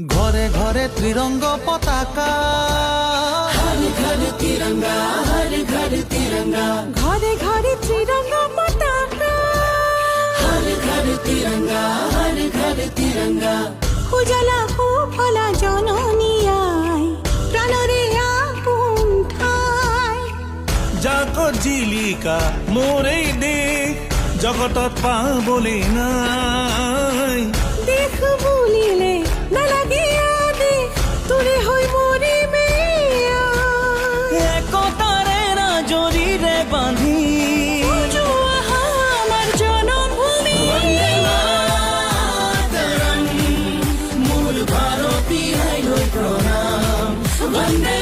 ঘরে ঘরে ত্রিরঙ্গ পতাকা, हर घर तिरंगा, हर घर तिरंगा, ঘরে ঘরে ত্রিরঙ্গ পতাকা, हर घर तिरंगा, हर घर तिरंगा। উজালা ফলা জননী আই প্রাণরে আপন ঠাই। জাগো জিলিকা মোরেই দেশ, জগতত পাবলে নাই। দেখ বুলিলে নালাগে আদেশ, তোৰে হৈ মৰিমে একতাৰে জৰিৰে বান্ধি আমাৰ জনমভূমি। মোৰ ভাৰতীয় প্ৰণাম, বন্দে